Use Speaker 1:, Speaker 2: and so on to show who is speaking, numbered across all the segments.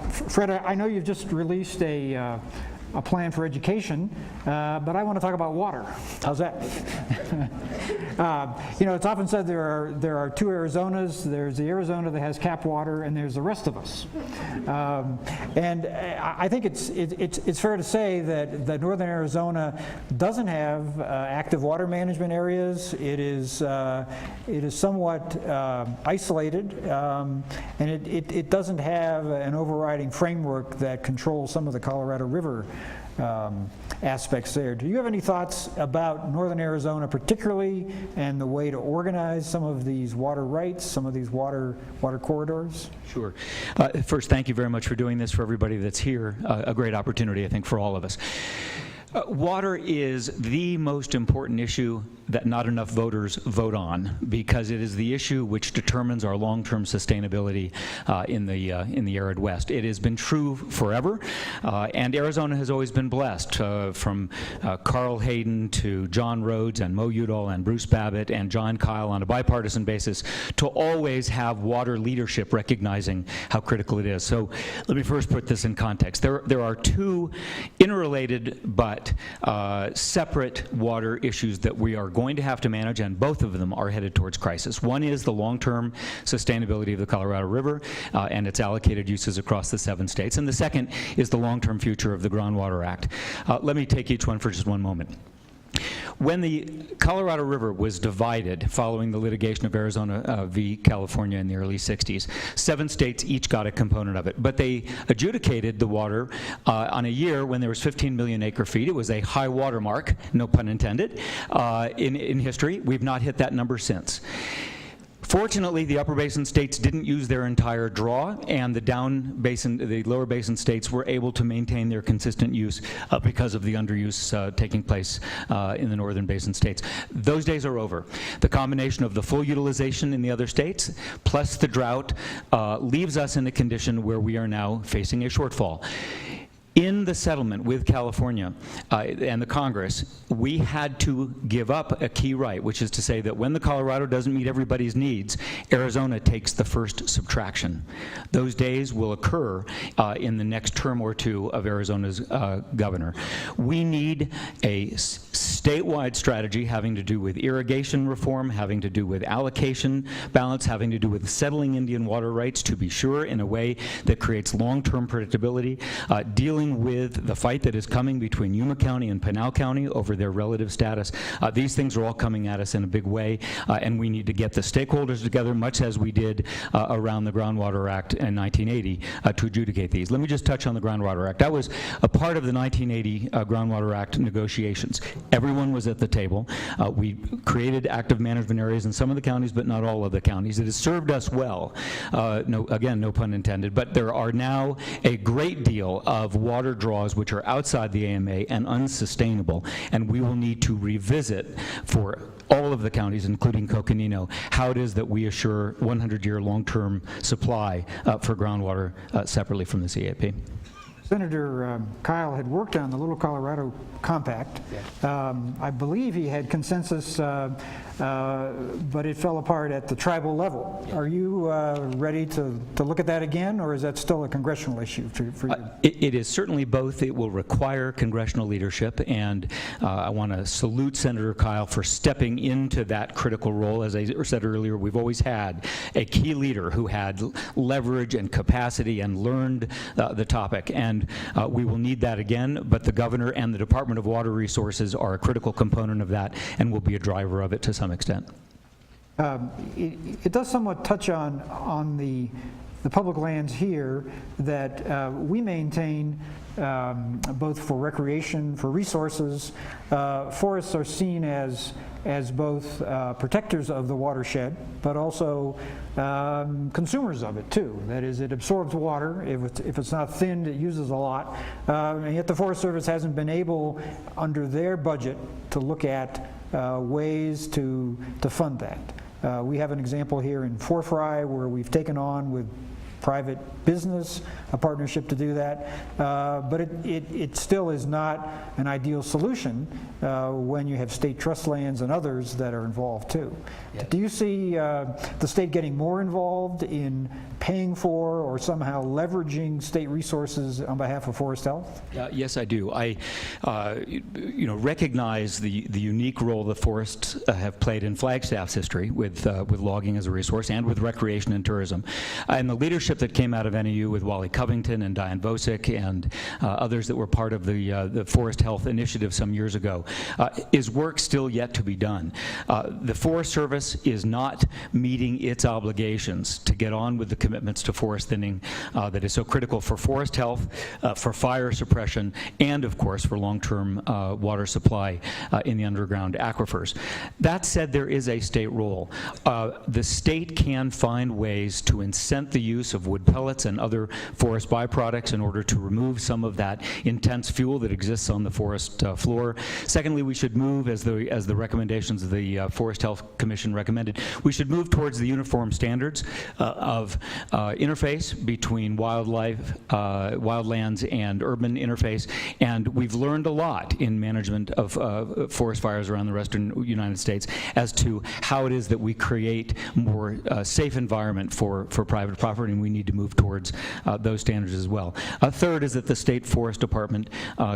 Speaker 1: Fred, I know you've just released a plan for education, but I want to talk about water. How's that? It's often said there are two Arizonas. There's the Arizona that has capped water, and there's the rest of us. And I think it's fair to say that northern Arizona doesn't have active water management areas. It is somewhat isolated, and it doesn't have an overriding framework that controls some of the Colorado River aspects there. Do you have any thoughts about northern Arizona particularly, and the way to organize some of these water rights, some of these water corridors?
Speaker 2: Sure. First, thank you very much for doing this for everybody that's here. A great opportunity, I think, for all of us. Water is the most important issue that not enough voters vote on, because it is the issue which determines our long-term sustainability in the arid West. It has been true forever, and Arizona has always been blessed, from Carl Hayden to John Rhodes and Mo Udall and Bruce Babbitt and John Kyle on a bipartisan basis, to always have water leadership recognizing how critical it is. So let me first put this in context. There are two interrelated but separate water issues that we are going to have to manage, and both of them are headed towards crisis. One is the long-term sustainability of the Colorado River and its allocated uses across the 7 states, and the second is the long-term future of the Groundwater Act. Let me take each one for just one moment. When the Colorado River was divided following the litigation of Arizona v. California in the early 60s, 7 states each got a component of it. But they adjudicated the water on a year when there was 15 million acre feet. It was a high water mark, no pun intended, in history. We've not hit that number since. Fortunately, the upper basin states didn't use their entire draw, and the lower basin states were able to maintain their consistent use because of the underuse taking place in the northern basin states. Those days are over. The combination of the full utilization in the other states plus the drought leaves us in a condition where we are now facing a shortfall. In the settlement with California and the Congress, we had to give up a key right, which is to say that when the Colorado doesn't meet everybody's needs, Arizona takes the first subtraction. Those days will occur in the next term or two of Arizona's governor. We need a statewide strategy having to do with irrigation reform, having to do with allocation balance, having to do with settling Indian water rights, to be sure, in a way that creates long-term predictability, dealing with the fight that is coming between Yuma County and Pinal County over their relative status. These things are all coming at us in a big way, and we need to get the stakeholders together, much as we did around the Groundwater Act in 1980 to adjudicate these. Let me just touch on the Groundwater Act. I was a part of the 1980 Groundwater Act negotiations. Everyone was at the table. We created active management areas in some of the counties, but not all of the counties. It has served us well. Again, no pun intended, but there are now a great deal of water draws which are outside the AMA and unsustainable, and we will need to revisit for all of the counties, including Coconino, how it is that we assure 100-year long-term supply for groundwater separately from the CAP.
Speaker 1: Senator Kyle had worked on the Little Colorado Compact. Yeah. I believe he had consensus, but it fell apart at the tribal level. Yeah. Are you ready to look at that again, or is that still a congressional issue for you?
Speaker 2: It is certainly both. It will require congressional leadership, and I want to salute Senator Kyle for stepping into that critical role. As I said earlier, we've always had a key leader who had leverage and capacity and learned the topic, and we will need that again, but the governor and the Department of Water Resources are a critical component of that and will be a driver of it to some extent.
Speaker 1: It does somewhat touch on the public lands here that we maintain both for recreation, for resources. Forests are seen as both protectors of the watershed, but also consumers of it too. That is, it absorbs water. If it's not thinned, it uses a lot. And yet the Forest Service hasn't been able, under their budget, to look at ways to fund that. We have an example here in Fort Fry where we've taken on with private business, a partnership to do that, but it still is not an ideal solution when you have state trust lands and others that are involved too. Yes. Do you see the state getting more involved in paying for or somehow leveraging state resources on behalf of forest health?
Speaker 2: Yes, I do. I recognize the unique role the forests have played in Flagstaff's history with logging as a resource and with recreation and tourism. And the leadership that came out of NAU with Wally Covington and Diane Vosick and others that were part of the Forest Health Initiative some years ago is work still yet to be done. The Forest Service is not meeting its obligations to get on with the commitments to forest thinning that is so critical for forest health, for fire suppression, and of course for long-term water supply in the underground aquifers. That said, there is a state role. The state can find ways to incent the use of wood pellets and other forest byproducts in order to remove some of that intense fuel that exists on the forest floor. Secondly, we should move, as the recommendations of the Forest Health Commission recommended, we should move towards the uniform standards of interface between wildlife, wildlands, and urban interface. And we've learned a lot in management of forest fires around the western United States as to how it is that we create more safe environment for private property, and we need to move towards those standards as well. A third is that the state forest department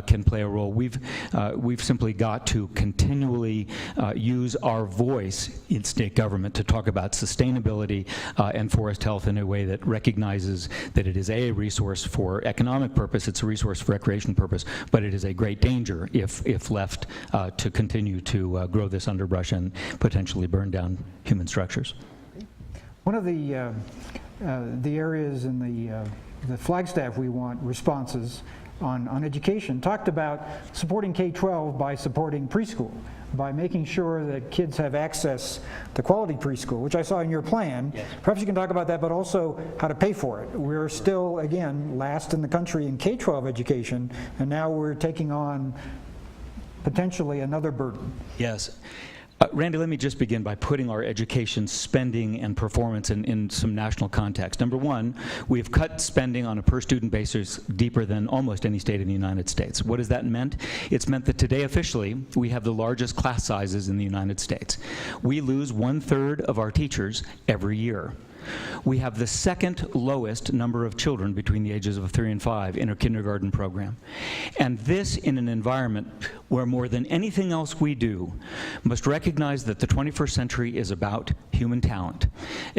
Speaker 2: can play a role. We've simply got to continually use our voice in state government to talk about sustainability and forest health in a way that recognizes that it is a resource for economic purpose, it's a resource for recreation purpose, but it is a great danger if left to continue to grow this underbrush and potentially burn down human structures.
Speaker 1: One of the areas in the Flagstaff we want responses on education talked about supporting K-12 by supporting preschool, by making sure that kids have access to quality preschool, which I saw in your plan. Yes. Perhaps you can talk about that, but also how to pay for it. We're still, again, last in the country in K-12 education, and now we're taking on potentially another burden.
Speaker 2: Yes. Randy, let me just begin by putting our education spending and performance in some national context. Number one, we've cut spending on a per-student basis deeper than almost any state in the United States. What has that meant? It's meant that today, officially, we have the largest class sizes in the United States. We lose 1/3 of our teachers every year. We have the second lowest number of children between the ages of 3 and 5 in our kindergarten program. And this in an environment where more than anything else we do must recognize that the 21st century is about human talent.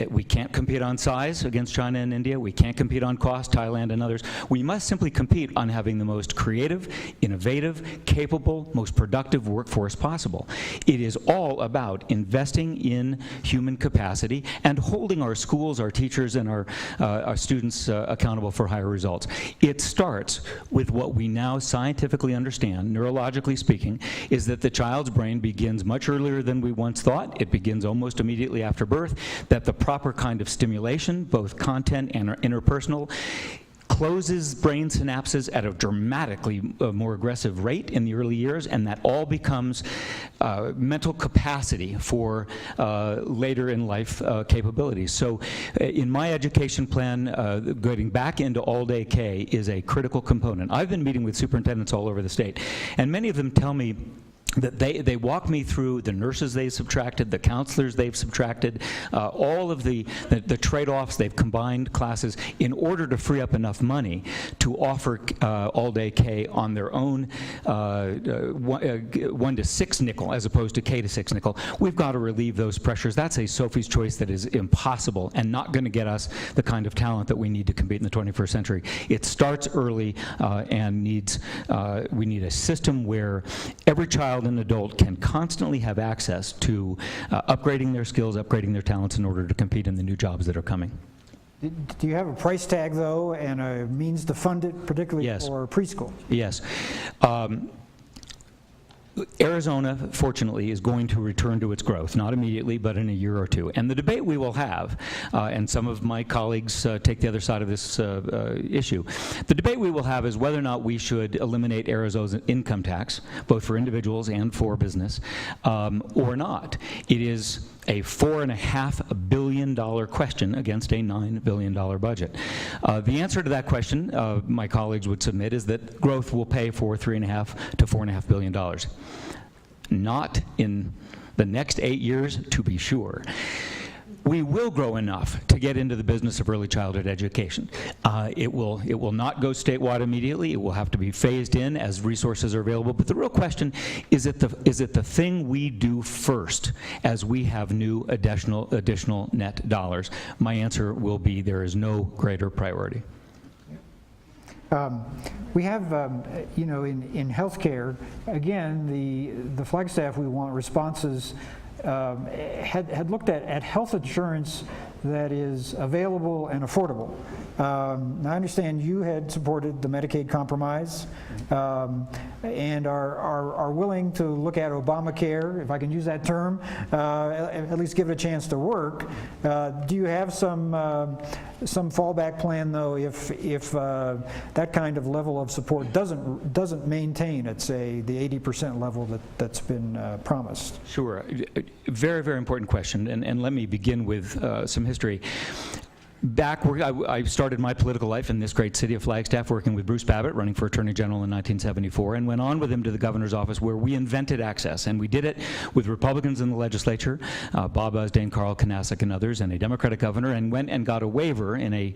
Speaker 2: We can't compete on size against China and India. We can't compete on cost, Thailand and others. We must simply compete on having the most creative, innovative, capable, most productive workforce possible. It is all about investing in human capacity and holding our schools, our teachers, and our students accountable for higher results. It starts with what we now scientifically understand, neurologically speaking, is that the child's brain begins much earlier than we once thought. It begins almost immediately after birth, that the proper kind of stimulation, both content and interpersonal, closes brain synapses at a dramatically more aggressive rate in the early years, and that all becomes mental capacity for later in life capabilities. So in my education plan, getting back into all-day K is a critical component. I've been meeting with superintendents all over the state, and many of them tell me that they walk me through the nurses they've subtracted, the counselors they've subtracted, all of the trade-offs. They've combined classes in order to free up enough money to offer all-day K on their own 1 to 6 nickel as opposed to K to 6 nickel. We've got to relieve those pressures. That's a Sophie's choice that is impossible and not going to get us the kind of talent that we need to compete in the 21st century. It starts early and we need a system where every child and adult can constantly have access to upgrading their skills, upgrading their talents in order to compete in the new jobs that are coming.
Speaker 1: Do you have a price tag, though, and a means to fund it, particularly
Speaker 2: Yes.
Speaker 1: for preschool?
Speaker 2: Yes. Arizona, fortunately, is going to return to its growth, not immediately, but in a year or two. And the debate we will have, and some of my colleagues take the other side of this issue, the debate we will have is whether or not we should eliminate Arizona's income tax, both for individuals and for business, or not. It is a $4.5 billion question against a $9 billion budget. The answer to that question, my colleagues would submit, is that growth will pay for $3.5 to $4.5 billion. Not in the next 8 years, to be sure. We will grow enough to get into the business of early childhood education. It will not go statewide immediately. It will have to be phased in as resources are available. But the real question is it the thing we do first as we have new additional net dollars? My answer will be there is no greater priority.
Speaker 1: We have, you know, in healthcare, again, the Flagstaff We Want responses had looked at health insurance that is available and affordable. Now, I understand you had supported the Medicaid compromise and are willing to look at Obamacare, if I can use that term, at least give it a chance to work. Do you have some fallback plan, though, if that kind of level of support doesn't maintain at, say, the 80% level that's been promised?
Speaker 2: Sure. Very, very important question, and let me begin with some history. Back where I started my political life in this great city of Flagstaff, working with Bruce Babbitt, running for Attorney General in 1974, and went on with him to the governor's office, where we invented access. And we did it with Republicans in the legislature, Bob Usdane, Carl Knasik, and others, and a Democratic governor, and went and got a waiver in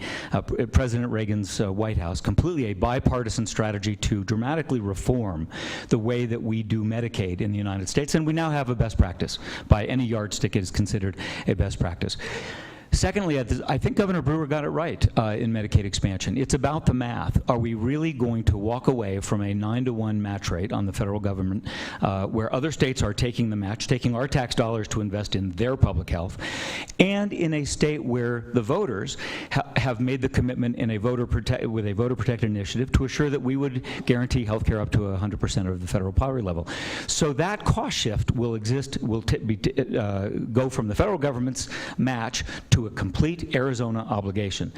Speaker 2: President Reagan's White House, completely a bipartisan strategy to dramatically reform the way that we do Medicaid in the United States. And we now have a best practice. By any yardstick, it is considered a best practice. Secondly, I think Governor Brewer got it right in Medicaid expansion. It's about the math. Are we really going to walk away from a 9-to-1 match rate on the federal government, where other states are taking the match, taking our tax dollars to invest in their public health, and in a state where the voters have made the commitment in with a voter-protected initiative to assure that we would guarantee health care up to 100% of the federal poverty level. So that cost shift will go from the federal government's match to a complete Arizona obligation.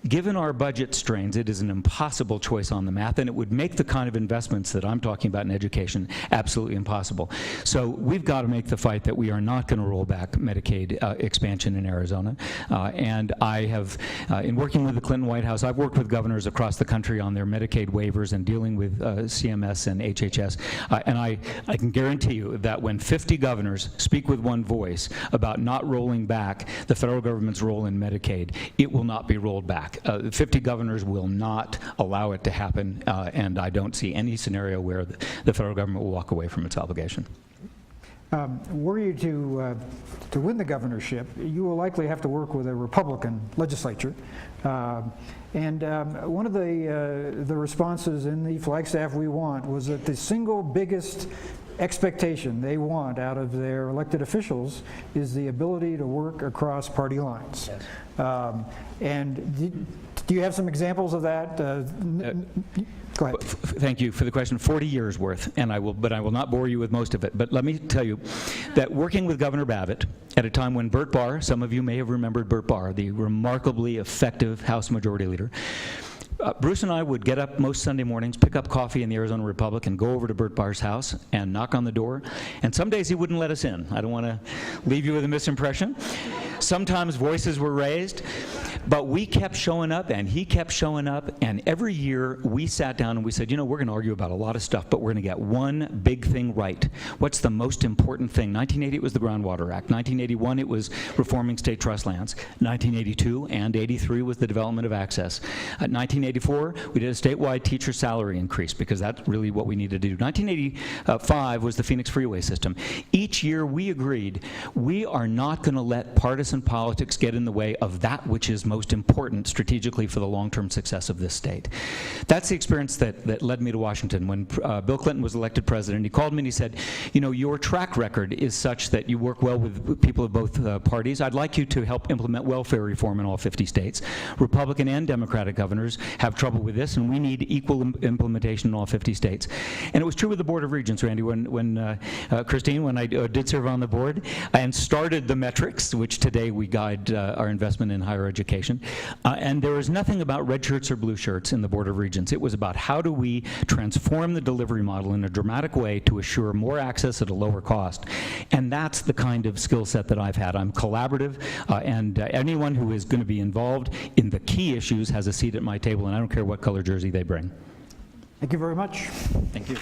Speaker 2: Given our budget strains, it is an impossible choice on the math, and it would make the kind of investments that I'm talking about in education absolutely impossible. So we've got to make the fight that we are not going to roll back Medicaid expansion in Arizona. And I have, in working with the Clinton White House, I've worked with governors across the country on their Medicaid waivers and dealing with CMS and HHS. And I can guarantee you that when 50 governors speak with one voice about not rolling back the federal government's role in Medicaid, it will not be rolled back. 50 governors will not allow it to happen, and I don't see any scenario where the federal government will walk away from its obligation.
Speaker 1: Were you to win the governorship, you will likely have to work with a Republican legislature. And one of the responses in the Flagstaff We Want was that the single biggest expectation they want out of their elected officials is the ability to work across party lines. Yes. And do you have some examples of that? Go ahead.
Speaker 2: Thank you for the question. 40 years worth, and I will not bore you with most of it. But let me tell you that working with Governor Babbitt at a time when Burt Barr, some of you may have remembered Burt Barr, the remarkably effective House Majority Leader, Bruce and I would get up most Sunday mornings, pick up coffee in the Arizona Republic, and go over to Burt Barr's house and knock on the door. And some days he wouldn't let us in. I don't want to leave you with a misimpression. Sometimes voices were raised, but we kept showing up, and he kept showing up, and every year we sat down and we said, you know, we're going to argue about a lot of stuff, but we're going to get one big thing right. What's the most important thing? 1980, it was the Groundwater Act. 1981, it was reforming state trust lands. 1982 and 83 was the development of access. 1984, we did a statewide teacher salary increase because that's really what we needed to do. 1985 was the Phoenix Freeway system. Each year we agreed we are not going to let partisan politics get in the way of that which is most important strategically for the long-term success of this state. That's the experience that led me to Washington. When Bill Clinton was elected president, he called me and he said, you know, your track record is such that you work well with people of both parties. I'd like you to help implement welfare reform in all 50 states. Republican and Democratic governors have trouble with this, and we need equal implementation in all 50 states. And it was true with the Board of Regents, Randy, when Christine, when I did serve on the board and started the metrics, which today way we guide our investment in higher education. And there was nothing about red shirts or blue shirts in the Board of Regents. It was about how do we transform the delivery model in a dramatic way to assure more access at a lower cost. And that's the kind of skill set that I've had. I'm collaborative, and anyone who is going to be involved in the key issues has a seat at my table, and I don't care what color jersey they bring.
Speaker 1: Thank you very much.
Speaker 2: Thank you.